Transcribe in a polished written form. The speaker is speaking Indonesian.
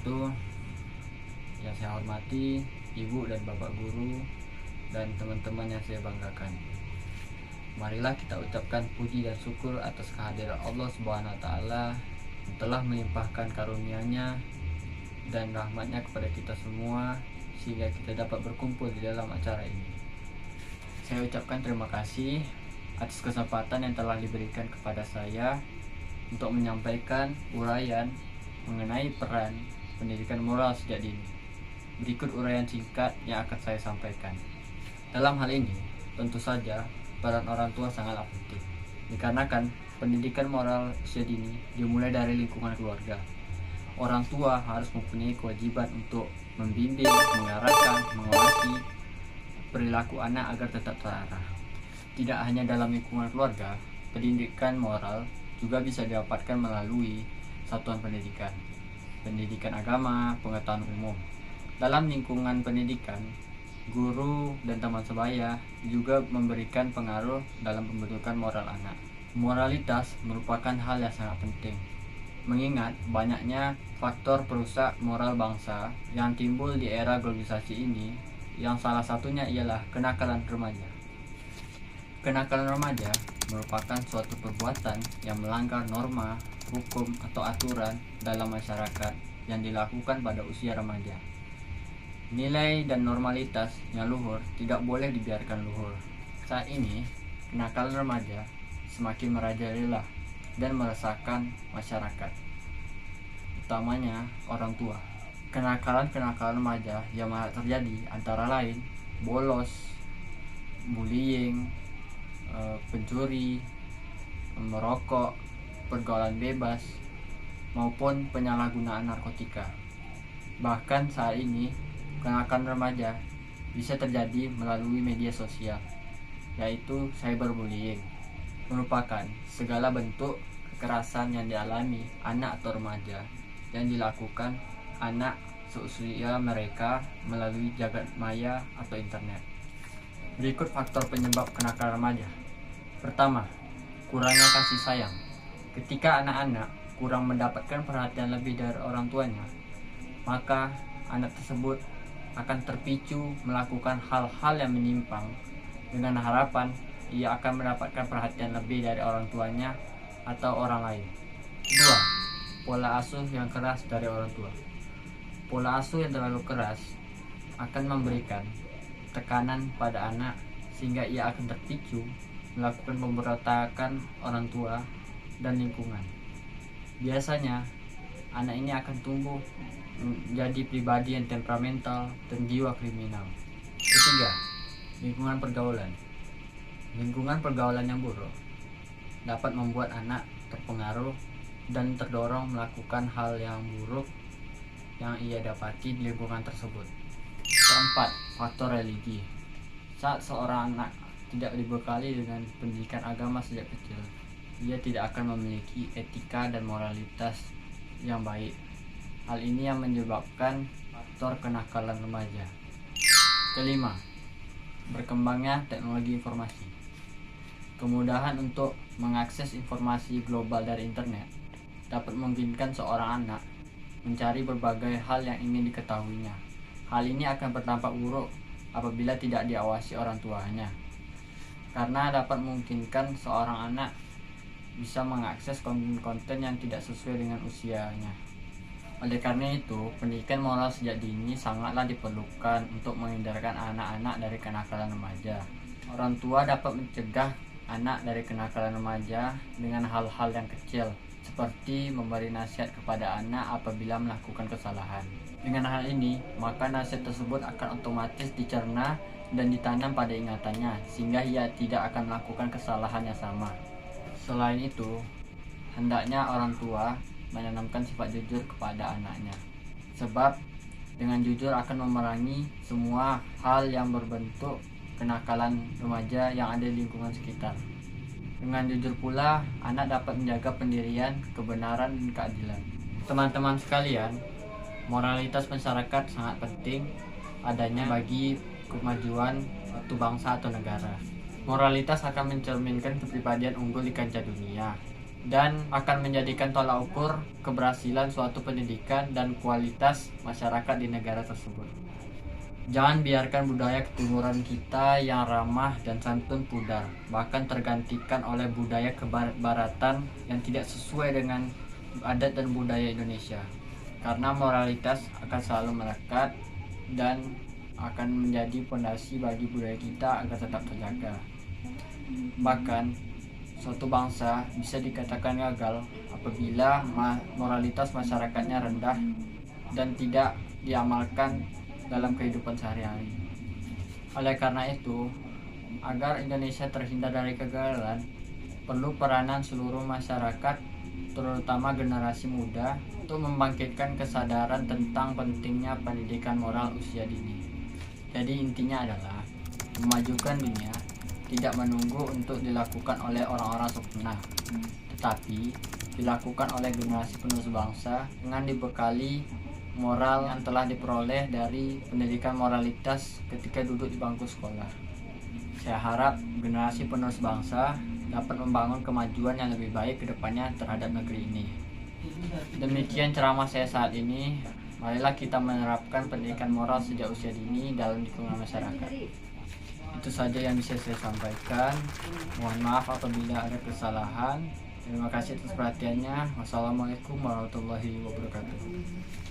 wabarakatuh. Yang saya hormati ibu dan bapak guru dan teman-teman yang saya banggakan. Marilah kita ucapkan puji dan syukur atas kehadiran Allah Subhanahu wa taala yang telah melimpahkan karunia-Nya dan rahmat-Nya kepada kita semua sehingga kita dapat berkumpul di dalam acara ini. Saya ucapkan terima kasih atas kesempatan yang telah diberikan kepada saya untuk menyampaikan uraian mengenai peran pendidikan moral sejak dini. Berikut uraian singkat yang akan saya sampaikan. Dalam hal ini, tentu saja peran orang tua sangatlah penting. Dikarenakan pendidikan moral usia dini dimulai dari lingkungan keluarga. Orang tua harus mempunyai kewajiban untuk membimbing, mengarahkan, mengawasi perilaku anak agar tetap terarah. Tidak hanya dalam lingkungan keluarga, pendidikan moral juga bisa didapatkan melalui satuan pendidikan, pendidikan agama, pengetahuan umum. Dalam lingkungan pendidikan, guru dan teman sebaya juga memberikan pengaruh dalam pembentukan moral anak. Moralitas merupakan hal yang sangat penting, mengingat banyaknya faktor perusak moral bangsa yang timbul di era globalisasi ini, yang salah satunya ialah kenakalan remaja. Kenakalan remaja merupakan suatu perbuatan yang melanggar norma, hukum, atau aturan dalam masyarakat yang dilakukan pada usia remaja. Nilai dan normalitas yang luhur tidak boleh dibiarkan luhur. Saat ini, kenakalan remaja semakin merajalela dan meresahkan masyarakat, utamanya orang tua. Kenakalan-kenakalan remaja yang marak terjadi antara lain bolos, bullying, pencuri, merokok, pergaulan bebas, maupun penyalahgunaan narkotika. Bahkan saat ini, kenakalan remaja bisa terjadi melalui media sosial, yaitu cyberbullying, merupakan segala bentuk kekerasan yang dialami anak atau remaja yang dilakukan anak seusia mereka melalui jagat maya atau internet. Berikut faktor penyebab kenakalan remaja. Pertama, kurangnya kasih sayang. Ketika anak-anak kurang mendapatkan perhatian lebih dari orang tuanya, maka anak tersebut akan terpicu melakukan hal-hal yang menyimpang dengan harapan ia akan mendapatkan perhatian lebih dari orang tuanya atau orang lain. Kedua, pola asuh yang keras dari orang tua. Pola asuh yang terlalu keras akan memberikan tekanan pada anak sehingga ia akan terpicu melakukan pemberontakan orang tua dan lingkungan. Biasanya anak ini akan tumbuh menjadi pribadi yang temperamental dan jiwa kriminal. Ketiga, lingkungan pergaulan. Lingkungan pergaulan yang buruk dapat membuat anak terpengaruh dan terdorong melakukan hal yang buruk yang ia dapati di lingkungan tersebut. Keempat, faktor religi. Saat seorang anak tidak dibekali dengan pendidikan agama sejak kecil, ia tidak akan memiliki etika dan moralitas yang baik. Hal ini yang menyebabkan faktor kenakalan remaja. Kelima, berkembangnya teknologi informasi. Kemudahan untuk mengakses informasi global dari internet dapat memungkinkan seorang anak mencari berbagai hal yang ingin diketahuinya. Hal ini akan berdampak buruk apabila tidak diawasi orang tuanya, karena dapat memungkinkan seorang anak bisa mengakses konten-konten yang tidak sesuai dengan usianya. Oleh karena itu, pendidikan moral sejak dini sangatlah diperlukan untuk menghindarkan anak-anak dari kenakalan remaja. Orang tua dapat mencegah anak dari kenakalan remaja dengan hal-hal yang kecil, seperti memberi nasihat kepada anak apabila melakukan kesalahan. Dengan hal ini, maka nasihat tersebut akan otomatis dicerna dan ditanam pada ingatannya, sehingga ia tidak akan melakukan kesalahan yang sama. Selain itu, hendaknya orang tua menanamkan sifat jujur kepada anaknya, sebab dengan jujur akan memerangi semua hal yang berbentuk kenakalan remaja yang ada di lingkungan sekitar. Dengan jujur pula, anak dapat menjaga pendirian, kebenaran, dan keadilan. Teman-teman sekalian, moralitas masyarakat sangat penting adanya bagi kemajuan suatu bangsa atau negara. Moralitas akan mencerminkan kepribadian unggul di kancah dunia, dan akan menjadikan tolak ukur keberhasilan suatu pendidikan dan kualitas masyarakat di negara tersebut. Jangan biarkan budaya ketimuran kita yang ramah dan santun pudar, bahkan tergantikan oleh budaya kebaratan yang tidak sesuai dengan adat dan budaya Indonesia. Karena moralitas akan selalu melekat dan akan menjadi fondasi bagi budaya kita agar tetap terjaga. Bahkan, suatu bangsa bisa dikatakan gagal apabila moralitas masyarakatnya rendah dan tidak diamalkan dalam kehidupan sehari-hari. Oleh karena itu, agar Indonesia terhindar dari kegagalan, perlu peranan seluruh masyarakat, terutama generasi muda, untuk membangkitkan kesadaran tentang pentingnya pendidikan moral usia dini. Jadi intinya adalah memajukan dunia tidak menunggu untuk dilakukan oleh orang-orang sempurna, tetapi dilakukan oleh generasi penerus bangsa dengan dibekali moral yang telah diperoleh dari pendidikan moralitas ketika duduk di bangku sekolah. Saya harap generasi penerus bangsa dapat membangun kemajuan yang lebih baik ke depannya terhadap negeri ini. Demikian ceramah saya saat ini. Marilah kita menerapkan pendidikan moral sejak usia dini dalam lingkungan masyarakat. Itu saja yang bisa saya sampaikan. Mohon maaf apabila ada kesalahan. Terima kasih atas perhatiannya. Wassalamualaikum warahmatullahi wabarakatuh.